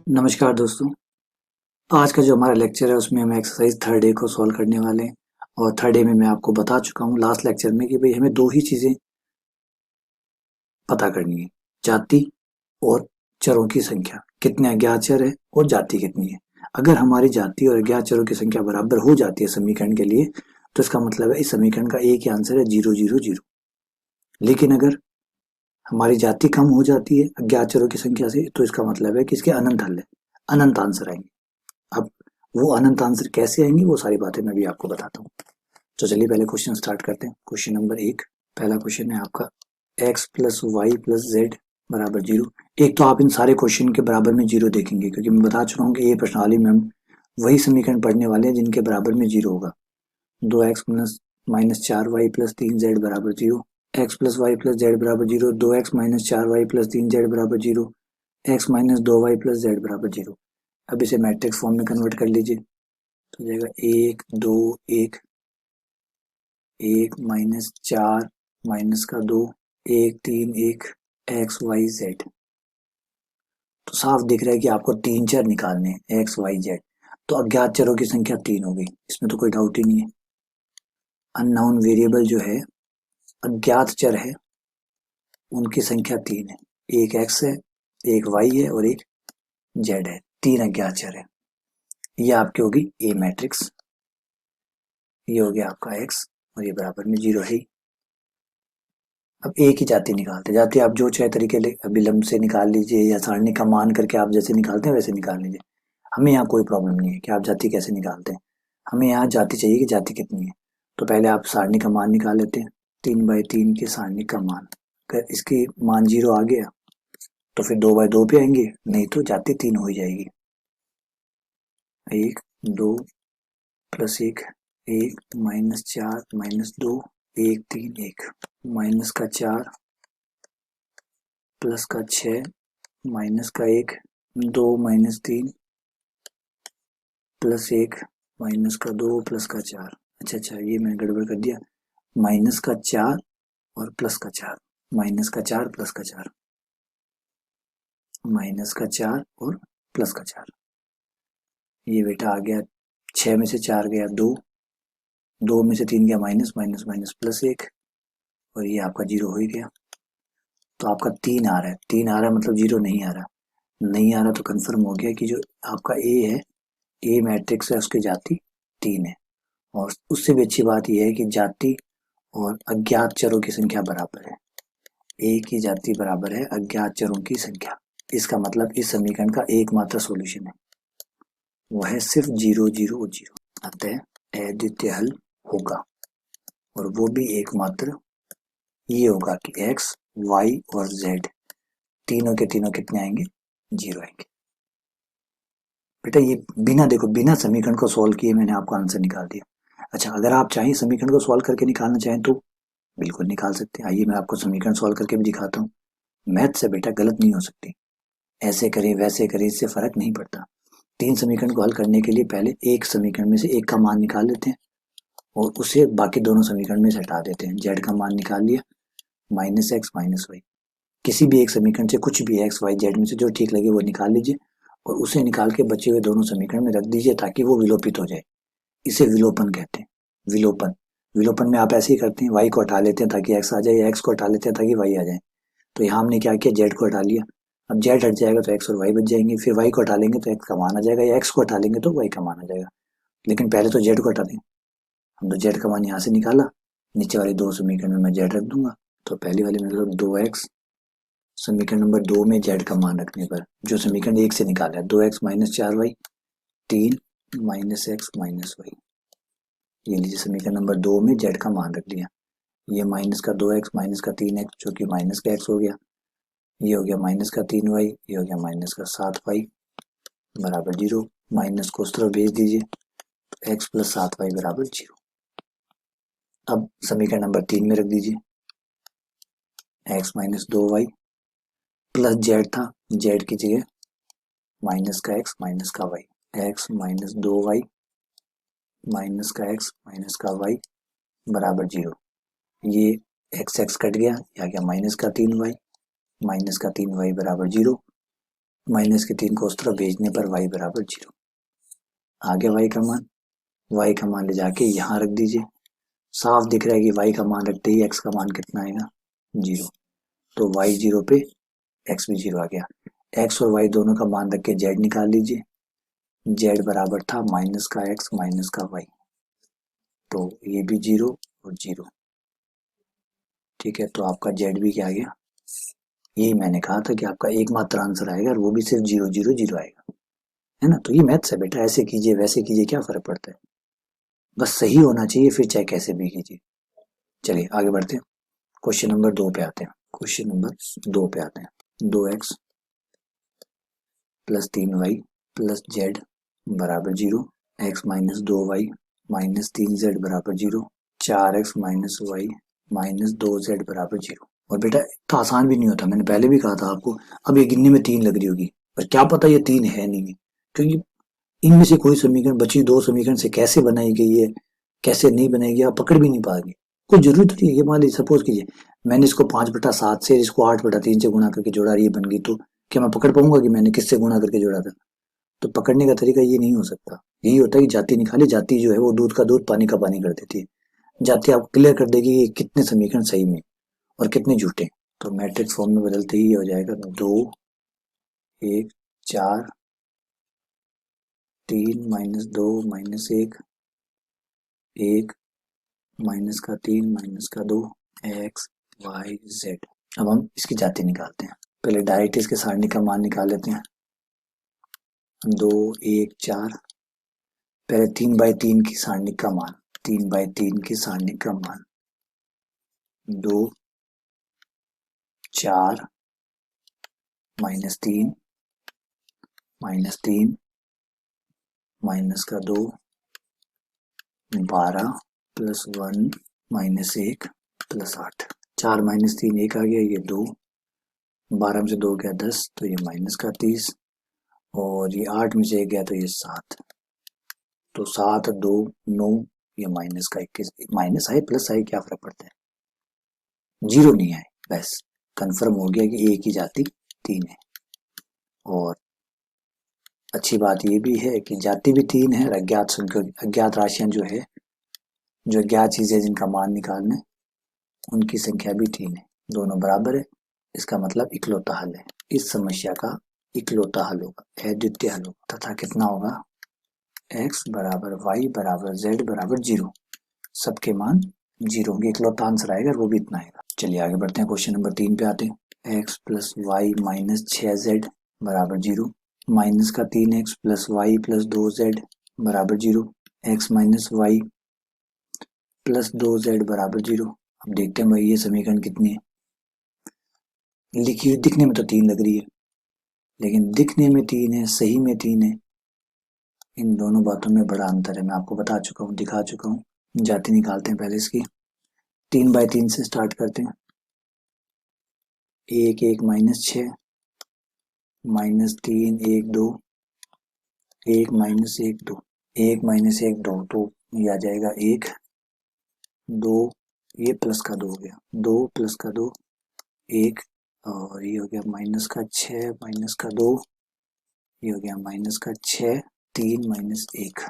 नमस्कार दोस्तों, आज का जो हमारा लेक्चर है उसमें हम एक्सरसाइज थर्ड ए को सॉल्व करने वाले हैं। और थर्ड ए में मैं आपको बता चुका हूँ लास्ट लेक्चर में कि भाई हमें दो ही चीज़ें पता करनी है, जाति और चरों की संख्या। कितने अज्ञात चर है और जाति कितनी है। अगर हमारी जाति और अज्ञात चरों की संख्या बराबर हो जाती है समीकरण के लिए, तो इसका मतलब है इस समीकरण का एक ही आंसर है 0, 0, 0। लेकिन अगर हमारी जाति कम हो जाती है अज्ञात चरों की संख्या से, तो इसका मतलब है कि इसके अनंत हल है, अनंत आंसर आएंगे। अब वो अनंत आंसर कैसे आएंगे वो सारी बातें मैं भी आपको बताता हूँ। तो चलिए पहले क्वेश्चन स्टार्ट करते हैं। क्वेश्चन नंबर 1, पहला क्वेश्चन है आपका x plus y plus z बराबर 0। एक तो आप इन सारे क्वेश्चन के बराबर में 0 देखेंगे, क्योंकि मैं बता चुका हूँ कि ये प्रश्नावली में हम वही समीकरण पढ़ने वाले हैं जिनके बराबर में 0 होगा। 2x plus minus 4y plus 3z बराबर 0, x plus y plus z बराबर 0, 2x minus 4y plus 3z बराबर 0, x minus 2y plus z बराबर 0। अब इसे मैट्रिक्स फॉर्म में कन्वर्ट कर लीजिए, तो जाएगा 1 2 1, 1 माइनस 4 माइनस का 2, 1 3 1, एक्स वाई जेड। तो साफ दिख रहा है कि आपको तीन चर निकालने हैं एक्स वाई जेड। तो अज्ञात चरों की संख्या 3 हो गई, इसमें तो कोई डाउट ही नहीं है। अननोन वेरिएबल जो है, अज्ञात चर है, उनकी संख्या 3 है। एक एक्स है, एक वाई है और एक जेड है। 3 अज्ञात चर है। ये आपकी होगी ए मैट्रिक्स। ये हो गया आपका एक्स और ये बराबर में 0 है। अब एक ही जाति निकालते, जाति आप जो चाहे तरीके विलंब से निकाल लीजिए या सारणी का मान करके आप जैसे निकालते हैं वैसे निकाल लीजिए। हमें यहाँ कोई प्रॉब्लम नहीं है कि आप जाति कैसे निकालते हैं। हमें यहाँ जाति चाहिए कि जाति कितनी है। तो पहले आप सारणी का मान निकाल लेते हैं। 3/3 की सारणी का मान, अगर इसकी मान 0 आ गया तो फिर 2/2 पे आएंगे, नहीं तो जाति 3 हो जाएगी। 1 2 प्लस 1, 1 माइनस 4 माइनस 2, 1 3 1, माइनस का 4 प्लस का 6 माइनस का 1, 2 माइनस 3 प्लस 1 माइनस का 2 प्लस का 4। अच्छा, ये मैंने गड़बड़ कर दिया। माइनस का 4 और प्लस का 4, माइनस का 4 प्लस का 4, माइनस का 4 और प्लस का 4। ये बेटा आ गया, 6 में से 4 गया 2, 2 में से 3 गया माइनस, माइनस माइनस प्लस 1, और ये आपका 0 हो ही गया। तो आपका 3 आ रहा है, 3 आ रहा है मतलब 0 नहीं आ रहा। नहीं आ रहा तो कंफर्म हो गया कि जो आपका ए है, ए मैट्रिक्स है, उसकी जाति 3 है। और उससे भी अच्छी बात यह है कि जाति और अज्ञात चरों की संख्या बराबर है। ए की जाति बराबर है अज्ञात चरों की संख्या। इसका मतलब इस समीकरण का एकमात्र सॉल्यूशन है, वो है सिर्फ 0, 0, 0। अतः अद्वितीय हल होगा, और वो भी एकमात्र ये होगा कि एक्स वाई और जेड तीनों के तीनों कितने आएंगे, 0 आएंगे। बेटा ये बिना समीकरण को सॉल्व किए मैंने आपको आंसर निकाल दिया। अच्छा, अगर आप चाहें समीकरण को सॉल्व करके निकालना चाहें तो बिल्कुल निकाल सकते हैं। आइए मैं आपको समीकरण सॉल्व करके भी दिखाता हूँ। मैथ से बेटा गलत नहीं हो सकती, ऐसे करें वैसे करें इससे फर्क नहीं पड़ता। 3 समीकरण को हल करने के लिए पहले एक समीकरण में से एक का मान निकाल लेते हैं और उसे बाकी दोनों समीकरण में से हटा देते हैं। जेड का मान निकाल लिया, माइनस एक्स माइनस वाई। किसी भी एक समीकरण से कुछ भी एक्स वाई जेड में से जो ठीक लगे वो निकाल लीजिए और उसे निकाल के बचे हुए दोनों समीकरण में रख दीजिए ताकि वो विलोपित हो जाए। इसे विलोपन कहते हैं। विलोपन विलोपन में आप ऐसे ही करते हैं, वाई को हटा लेते हैं ताकि एक्स आ जाए, या एक्स को हटा लेते हैं ताकि वाई आ जाए। तो यहाँ हमने क्या किया, जेड को हटा लिया। अब जेड हट जाएगा तो एक्स और वाई बच जाएंगे, फिर वाई को हटा लेंगे तो एक्स का मान आ जाएगा, या एक्स को हटा लेंगे तो वाई का मान आ जाएगा। लेकिन पहले तो जेड को हटा दें। हम तो जेड का मान यहाँ से निकाला, नीचे वाले दो समीकरण में मैं जेड रख दूंगा। तो पहली वाले मतलब 2x, समीकरण नंबर 2 में जेड का मान रखने पर जो समीकरण 1 से निकाला है, 2x minus 4y, 3 minus x minus y. ये लीजिए समीकरण नंबर 2 में जेड का मान रख लिया। ये माइनस का 2x माइनस का 3x जो कि माइनस का x हो गया, ये हो गया माइनस का 3y, ये हो गया माइनस का 7y बराबर 0। माइनस को उस तरफ भेज दीजिए, तो x प्लस 7y बराबर 0। अब समीकरण नंबर 3 में रख दीजिए, x minus 2y plus Z था, जेड की जगह माइनस का x माइनस का y, x minus 2y minus का x माइनस का y बराबर 0। ये एक्स एक्स कट गया, या गया माइनस का 3y, माइनस का 3y बराबर 0, माइनस के 3 को उस तरफ भेजने पर y बराबर 0। आ गया y का मान ले जाके यहाँ रख दीजिए। साफ दिख रहा है कि y का मान रखते ही x का मान कितना आएगा, 0। तो y 0 पे x भी 0 आ गया। x और y दोनों का मान रख के z निकाल लीजिए। z बराबर था माइनस का x माइनस का y, तो ये भी 0 और 0। ठीक है, तो आपका z भी क्या आ गया, यही मैंने कहा था कि आपका एकमात्र आंसर आएगा और वो भी सिर्फ 0 0 0 आएगा, है ना। तो ये मैथ्स है बेटा, ऐसे कीजिए वैसे कीजिए क्या फर्क पड़ता है, बस सही होना चाहिए, फिर चाहे कैसे भी कीजिए। चलिए आगे बढ़ते हैं, क्वेश्चन नंबर 2 पे आते हैं। क्वेश्चन नंबर 2 पे आते हैं। 2x plus 3y plus z बराबर 0, x minus 2y minus 3z बराबर 0, 4x minus y minus 2z बराबर 0। और बेटा इतना आसान भी नहीं होता, मैंने पहले भी कहा था आपको। अब ये गिनने में 3 लग रही होगी, पर क्या पता ये 3 है नहीं है, क्योंकि इनमें से कोई समीकरण बची 2 समीकरण से कैसे बनाई गई है, कैसे नहीं बनाई गई, आप पकड़ भी नहीं पाएंगे। कोई जरूरी तो नहीं है, ये मान लीजिए सपोज कीजिए मैंने इसको 5/7 से इसको 8/3 से गुणा करके जोड़ा, ये बन गई, तो क्या मैं पकड़ पाऊंगा कि मैंने किससे गुणा करके जोड़ा था? तो पकड़ने का तरीका ये नहीं हो सकता। यही होता है कि जाति निकाली, जाति जो है वो दूध का दूध पानी का पानी कर देती है। जाति आपको क्लियर कर देगी कि कितने समीकरण सही में और कितने झूठे। तो मैट्रिक्स फॉर्म में बदलते ही हो जाएगा 2 1 4 3 माइनस 2 माइनस 1 1 माइनस का 3 माइनस का 2 एक्स वाई जेड। अब हम इसकी जाति निकालते हैं। पहले डायरेक्ट इसके सारणी का मान निकाल लेते हैं। 2 1 4, पहले 3/3 की सारणी का मान, 3/3 की सारणी का मान 2 4 माइनस 3 माइनस का 2 12 प्लस 1 माइनस 1 प्लस 8। 4 माइनस 3 1 आ गया, ये 2, 12 में से 2 गया 10, तो ये माइनस का 30, और ये 8 में से 1 गया तो ये 7, तो 7 2 9, ये माइनस का 21। माइनस आए प्लस आए क्या फर्क पड़ता है, 0 नहीं आए, बस कंफर्म हो गया कि एक ही जाति 3 है। और अच्छी बात ये भी है कि जाति भी 3 है, अज्ञात राशियां जो है, जो अज्ञात चीजें जिनका मान निकालना है, उनकी संख्या भी 3 है, दोनों बराबर है। इसका मतलब इकलौता हल है, इस समस्या का इकलौता हल होगा, अद्वितीय हल होगा, तथा कितना होगा, x बराबर y बराबर z बराबर 0, सबके मान 0 होंगे, इकलौता आंसर आएगा, वो भी इतना आएगा। चलिए आगे बढ़ते हैं, क्वेश्चन नंबर 3 पे आते हैं। x plus y minus 6z बराबर 0, माइनस का 3x plus y plus 2z बराबर 0, x minus y plus 2z बराबर 0। अब देखते हैं भाई ये समीकरण कितनी है। लिखी हुई दिखने में तो 3 लग रही है, लेकिन दिखने में 3 है, सही में 3 है, इन दोनों बातों में बड़ा अंतर है। मैं आपको बता चुका हूँ, दिखा चुका हूँ। जाति निकालते हैं पहले इसकी। 3/3 से स्टार्ट करते हैं। 1 1 माइनस 6 माइनस 3 1 2 1 माइनस 1 2 1 माइनस 1 2, तो ये आ जाएगा 1 2, ये प्लस का 2 हो गया, 2 प्लस का 2 1, और ये हो गया माइनस का 6 माइनस का 2, ये हो गया माइनस का 6 3 माइनस 1,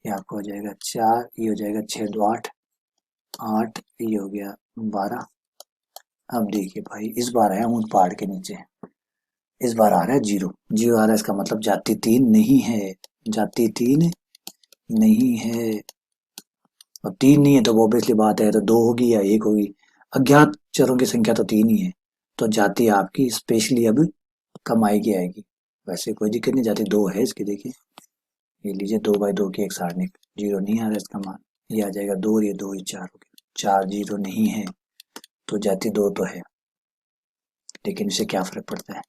ये आपका हो जाएगा 4, ये हो जाएगा 6 2 8 8, ये हो गया 12। अब देखिए भाई इस बार आया ऊंट पहाड़ के नीचे, इस बार आ रहा है 0 0 आ रहा है, इसका मतलब जाति 3 नहीं है, जाति 3 नहीं है। और 3 नहीं है तो ऑब्वियसली बात है, तो 2 होगी या 1 होगी। अज्ञात चरों की संख्या तो 3 ही है, तो जाति आपकी स्पेशली अब कम आएगी आएगी, वैसे कोई दिक्कत नहीं, जाति 2 है इसकी। देखिए ये लीजिए 2/2 की एक सारणी, 0 नहीं आ रहा इसका मान, ये आ जाएगा 2, ये 2 ये 4 हो गया, 4 0 नहीं है, तो जाति 2 तो है, लेकिन इससे क्या फर्क पड़ता है,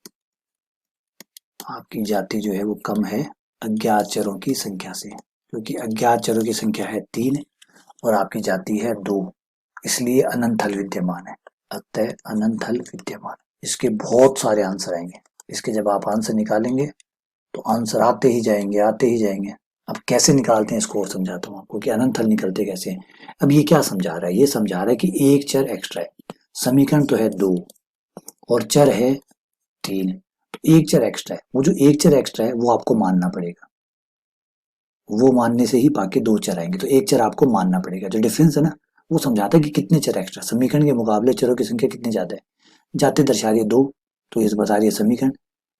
आपकी जाति जो है वो कम है अज्ञात चरों की संख्या से, क्योंकि अज्ञात चरों की संख्या है 3 और आपकी जाति है 2, इसलिए अनंत हल विद्यमान है, अतः अनंत हल विद्यमान। इसके बहुत सारे आंसर आएंगे, इसके जब आप आंसर निकालेंगे तो आंसर आते ही जाएंगे आते ही जाएंगे। अब कैसे निकालते हैं इसको और समझाता हूँ आपको कि अनंत हल निकलते कैसे हैं। अब ये क्या समझा रहा है, ये समझा रहा है कि एक चर एक्स्ट्रा है, समीकरण तो है 2 और चर है 3, तो एक चर एक्स्ट्रा है, वो जो एक चर एक्स्ट्रा है वो आपको मानना पड़ेगा, वो मानने से ही बाकी दो चर आएंगे, तो एक चर आपको मानना पड़ेगा। जो डिफरेंस है ना वो समझाता है कि कितने चर एक्स्ट्रा, समीकरण के मुकाबले चरों की संख्या कितनी ज्यादा है, जाते दर्शा रही है 2, तो ये बता रही है समीकरण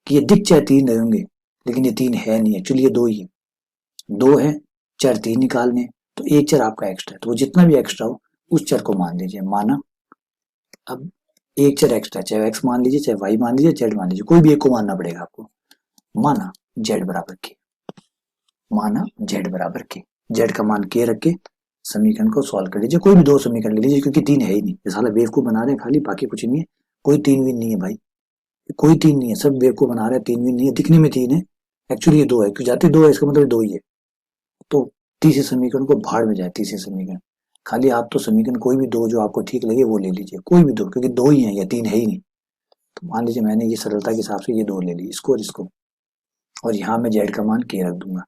कि ये दिख चाहे 3 रहे होंगे लेकिन ये 3 है नहीं, एक्चुअली ये 2 ही है, 2 है, चर 3 निकालने, तो एक चर आपका एक्स्ट्रा है, तो वो जितना भी एक्स्ट्रा हो उस चर को मान लीजिए, माना। अब एक चर एक्स्ट्रा, चाहे एक्स मान लीजिए, चाहे वाई मान लीजिए, जेड मान लीजिए, कोई भी एक को मानना पड़ेगा आपको। माना जेड बराबर के, माना जेड बराबर के, जेड का मान के रख के समीकरण को सॉल्व कर लीजिए, कोई भी दो समीकरण ले लीजिए, क्योंकि 3 है ही नहीं, साला बेवकूफ बना रहे हैं खाली, बाकी कुछ नहीं है, कोई 3 भी नहीं है भाई, कोई 3 नहीं है, सब बेवकूफ बना रहे हैं, 3 भी नहीं है, दिखने में 3 है, एक्चुअली ये 2 है, क्यों जाते 2 है इसका मतलब 2 ही है। तो तीसरे समीकरण को भाड़ में जाए, तीसरे समीकरण, खाली आप तो समीकरण कोई भी दो जो आपको ठीक लगे वो ले लीजिए, कोई भी दो, क्योंकि 2 ही है या 3 है ही नहीं। तो मान लीजिए मैंने ये सरलता के हिसाब से ये 2 ले ली, इसको और इसको, और यहाँ मैं जेड का मान के रख दूंगा,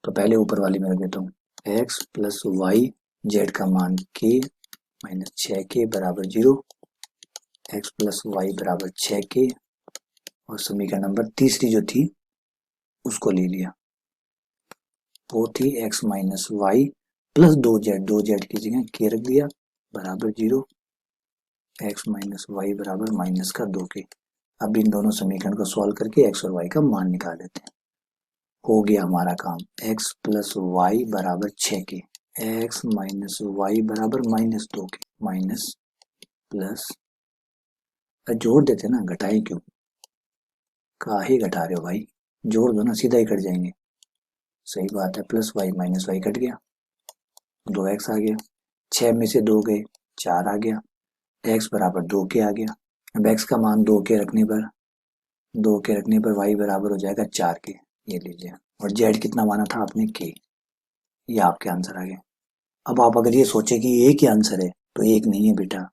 तो पहले ऊपर वाली में रख देता हूँ, एक्स प्लस वाई, जेड का मान के माइनस 6 के बराबर 0, एक्स प्लस वाई बराबर 6 के, और समीकरण नंबर तीसरी जो थी उसको ले लिया, वो थी x minus y plus 2 z, 2 z की जगह के रख दिया बराबर 0, एक्स माइनस वाई बराबर माइनस का 2 के। अब इन दोनों समीकरण को सॉल्व करके एक्स और वाई का मान निकाल लेते हैं, हो गया हमारा काम, एक्स प्लस वाई बराबर 6 के, एक्स माइनस वाई बराबर माइनस 2 के, माइनस प्लस, जोड़ देते ना, घटाए क्यों, काहे घटा रहे हो भाई, जोड़ दो ना, सीधा ही कट जाएंगे, सही बात है, plus y minus y cut गया, 2x आ गया, 6 में से 2 गए 4 आ गया, x बराबर 2 के आ गया। अब x का मान 2 के रखने पर, 2 के रखने पर y बराबर हो जाएगा 4 के, ये लीजिए, और z कितना माना था आपने k, ये आपके आंसर आ गए। अब आप अगर ये सोचे कि एक ही आंसर है, तो एक नहीं है बेटा,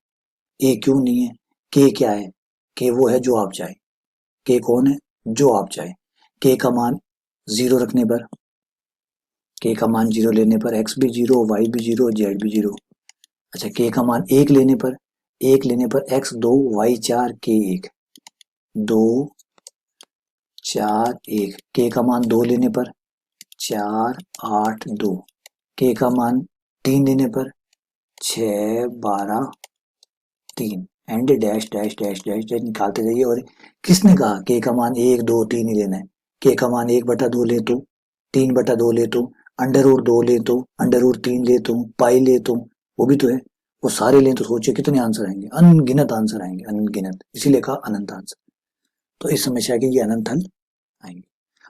ए क्यों नहीं है, के क्या है, के वो है जो आप चाहे, के कौन है, जो आप चाहे, के का मान 0 रखने पर, के का मान 0 लेने पर x भी 0, y भी 0, z भी 0। अच्छा, के का मान 1 लेने पर, 1 लेने पर x 2, y 4, k 1, 2 4 1, के का मान 2 लेने पर 4 8 2, के का मान 3 लेने पर 6 12 3, and dash dash dash dash dash निकालते जाइए। और किसने कहा के का मान 1 2 3 ही लेना है, के का मान 1/2 ले तो, 3/2 ले तो, अंडर रूट 2 ले तो, अंडर रूट 3 ले तो, पाई ले तो, वो भी तो है, वो सारे लें तो सोचिए कितने आंसर आएंगे, अनगिनत आंसर आएंगे, अनगिनत, इसीलिए कहा अनंत आंसर। तो इस समस्या के ये अनंत हल आएंगे।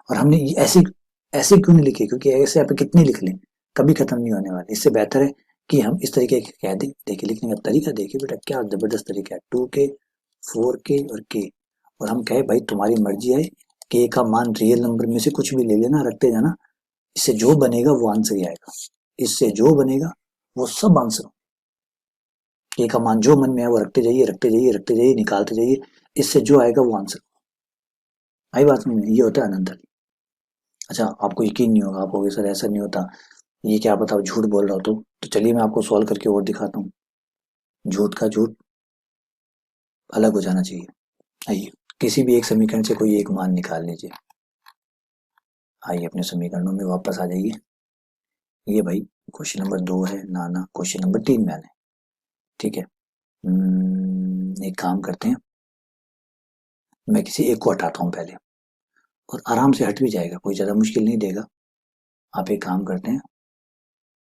और हमने ये ऐसे ऐसे क्यों नहीं लिखे, क्योंकि ऐसे आप कितने लिख लें कभी खत्म नहीं होने वाले, इससे बेहतर है कि हम इस तरीके के कह दें। देखिए लिखने का तरीका देखिए बेटा, क्या जबरदस्त तरीका है, 2 के 4 के और के, और हम कहे भाई तुम्हारी मर्जी है, के का मान रियल नंबर में से कुछ भी ले लेना, रखते जाना, इससे जो बनेगा वो आंसर ही आएगा, इससे जो बनेगा वो सब आंसर, के का मान जो मन में है वो रखते जाइए रखते जाइए रखते जाइए, निकालते जाइए, इससे जो आएगा वो आंसर। आई बात में, ये होता है अनंत हल। अच्छा, आपको यकीन नहीं होगा, आप कहोगे सर ऐसा नहीं होता, ये क्या पता झूठ बोल रहा हो, तो चलिए मैं आपको सॉल्व करके और दिखाता हूँ, झूठ का झूठ अलग हो जाना चाहिए। आइए किसी भी एक समीकरण से कोई एक मान निकाल लीजिए, आइए अपने समीकरणों में वापस आ जाइए, ये भाई क्वेश्चन नंबर 2 है, ना क्वेश्चन नंबर 3 में आना है, ठीक है। एक काम करते हैं, मैं किसी एक को हटाता हूँ पहले, और आराम से हट भी जाएगा, कोई ज्यादा मुश्किल नहीं देगा। आप एक काम करते हैं,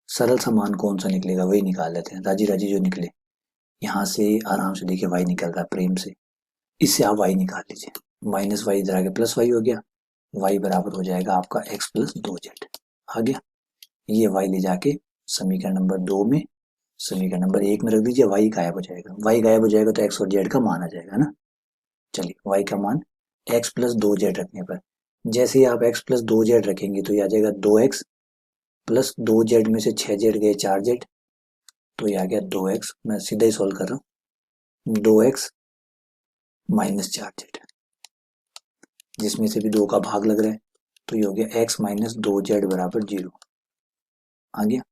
सरल सा मान कौन सा निकलेगा वही निकाल लेते हैं, राजी राजी जो निकले, यहाँ से आराम से देखिए वाई निकल रहा है प्रेम से, इससे आप वाई निकाल लीजिए, माइनस वाई इधर आ गया, प्लस वाई हो गया, वाई बराबर हो जाएगा आपका एक्स प्लस 2 जेड, आ गया। ये वाई ले जाके समीकरण नंबर 2 में, समीकरण नंबर 1 में रख दीजिए, वाई गायब हो जाएगा, वाई गायब हो जाएगा तो एक्स और जेड का मान आ जाएगा ना। चलिए वाई का मान एक्स प्लस 2 जेड रखने पर, जैसे ही आप एक्स प्लस 2 जेड रखेंगे तो ये आ जाएगा 2x प्लस 2 जेड में से 6 जेड गए 4 जेड, तो ये आ गया 2x, मैं सीधा ही सॉल्व कर रहा हूँ, 2x माइनस 4 जेड, जिसमें से भी 2 का भाग लग रहा है, तो ये हो गया x माइनस 2z बराबर 0 आ गया।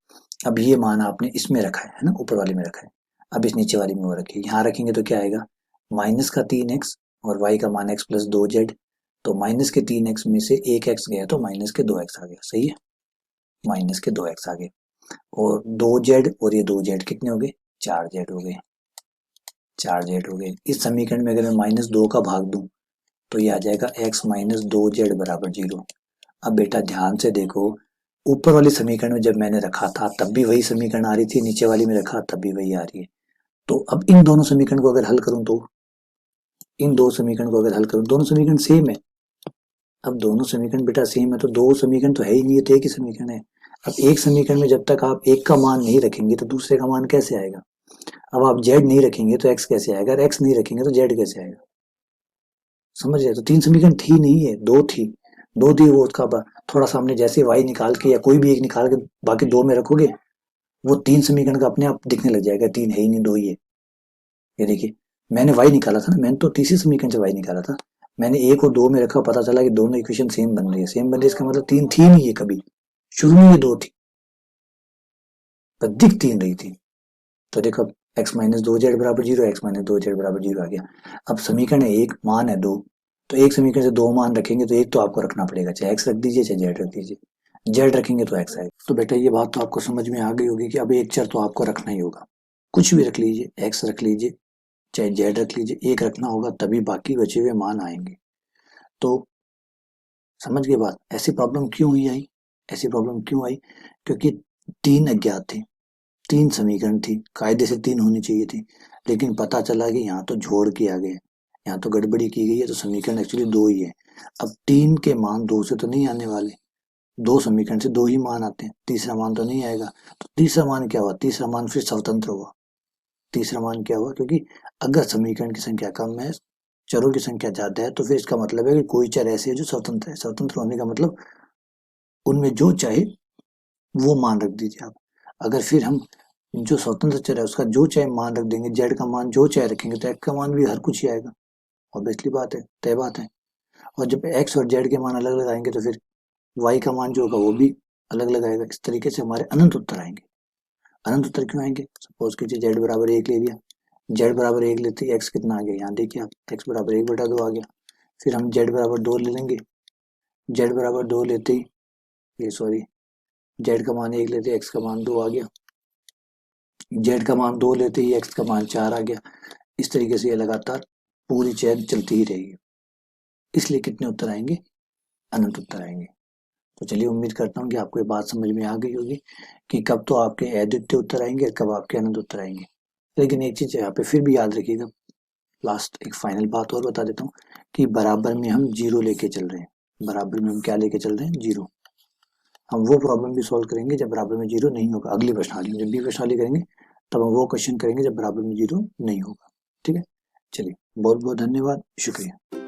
अब ये मान आपने इसमें रखा है ना, ऊपर वाले में रखा है। अब इस नीचे वाली में वो रखिए, यहाँ रखेंगे तो क्या आएगा, माइनस का 3x और y का मान x प्लस 2z। तो माइनस के 3x में से एक x गया तो माइनस के 2x आ गया, सही है, माइनस के 2x आ गए। और 2z और ये 2z कितने हो गए, 4z हो गए, 4z हो गए। इस समीकरण में अगर मैं माइनस 2 का भाग दूं तो ये आ जाएगा x माइनस 2z बराबर 0। अब बेटा ध्यान से देखो, ऊपर वाले समीकरण में जब मैंने रखा था तब भी वही समीकरण आ रही थी, नीचे वाली में रखा तब भी वही आ रही है। तो अब इन दोनों समीकरण को अगर हल करूं तो इन दो समीकरण को अगर हल करूं, दोनों समीकरण सेम है। अब दोनों समीकरण बेटा सेम है तो दो समीकरण तो है ही नहीं, एक ही समीकरण है। अब एक समीकरण में जब तक आप एक का मान नहीं रखेंगे तो दूसरे का मान कैसे आएगा। अब आप z नहीं रखेंगे तो x कैसे आएगा, और x नहीं रखेंगे तो z कैसे आएगा, समझ रहे। तो तीन समीकरण थी नहीं है, दो थी वो उसका थोड़ा सा हमने जैसे y निकाल के या कोई भी एक निकाल के बाकी दो में रखोगे, वो तीन समीकरण का अपने आप दिखने लग जाएगा, तीन है ही नहीं, दो ही है। ये देखिए मैंने y निकाला था ना, मैंने तो तीसरे समीकरण से y निकाला था, मैंने एक और दो में रखा, पता चला कि दोनों इक्वेशन सेम बन रही है, सेम बन रही है इसका मतलब तीन थी नहीं है कभी, शुरू में ये दो थी पर दिख तीन रही थी। तो देखो x माइनस 2z बराबर 0, x माइनस 2z बराबर 0 आ गया। अब समीकरण है एक, मान है दो, तो एक समीकरण से दो मान रखेंगे तो एक तो आपको रखना पड़ेगा, चाहे x रख दीजिए चाहे z रख दीजिए, z रखेंगे तो x आएगा। तो बेटा ये बात तो आपको समझ में आ गई होगी कि अब एक चर तो आपको रखना ही होगा, कुछ भी रख लीजिए, x रख लीजिए चाहे z रख लीजिए, एक रखना होगा तभी बाकी बचे हुए मान आएंगे। तो समझ गए बात। ऐसी प्रॉब्लम क्यों हुई आई, ऐसी प्रॉब्लम क्यों आई, क्योंकि तीन अज्ञात थे, तीन समीकरण थी, कायदे से तीन होनी चाहिए थी, लेकिन पता चला कि यहाँ तो जोड़ किया गया, यहाँ तो गड़बड़ी की गई है, तो समीकरण एक्चुअली दो ही है। अब तीन के मान दो से तो नहीं आने वाले, दो समीकरण से दो ही मान आते हैं, तीसरा मान तो नहीं आएगा। तो तीसरा मान क्या हुआ, तीसरा मान फिर स्वतंत्र हुआ। तीसरा मान क्या हुआ, क्योंकि अगर समीकरण की संख्या कम है, चरों की संख्या ज्यादा है, तो फिर इसका मतलब है कि कोई चर ऐसे है जो स्वतंत्र है। स्वतंत्र होने का मतलब उनमें जो चाहे वो मान रख दीजिए आप। अगर फिर हम जो स्वतंत्र चर है उसका जो चाहे मान रख देंगे, जेड का मान जो चाहे रखेंगे, तो एक्स का मान भी हर कुछ ही आएगा, ऑब्वियसली बात है, तय बात है। और जब एक्स और जेड के मान अलग अलग आएंगे तो फिर वाई का मान जो होगा वो भी अलग अलग आएगा। इस तरीके से हमारे अनंत उत्तर आएंगे। अनंत उत्तर क्यों आएंगे, सपोज कीजिए जेड बराबर एक ले लिया, जेड बराबर एक लेते ही एक्स कितना आ गया, यहाँ देखिए आप एक्स बराबर 1/2 आ गया। फिर हम जेड बराबर 2 ले लेंगे, जेड बराबर 2 लेते ही ये सॉरी जेड का मान 1 लेते ही एक्स का मान 2 आ गया, जेड का मान 2 लेते ही एक्स का मान 4 आ गया। इस तरीके से ये लगातार पूरी चेन चलती ही रहेगी। इसलिए कितने उत्तर आएंगे, अनंत उत्तर आएंगे। तो चलिए उम्मीद करता हूँ कि आपको ये बात समझ में आ गई होगी कि कब तो आपके अद्वितीय उत्तर आएंगे, कब आपके अनंत उत्तर आएंगे। लेकिन एक चीज यहाँ पे फिर भी याद रखिएगा, लास्ट एक फाइनल बात और बता देता हूँ कि बराबर में हम जीरो लेके चल रहे हैं। बराबर में हम क्या लेके चल रहे हैं, जीरो। हम वो प्रॉब्लम भी सॉल्व करेंगे जब बराबर में जीरो नहीं होगा, अगली प्रश्नावली में जब भी प्रश्नावली करेंगे तब हम वो क्वेश्चन करेंगे जब बराबर में जीरो नहीं होगा। ठीक है, चलिए बहुत बहुत धन्यवाद, शुक्रिया।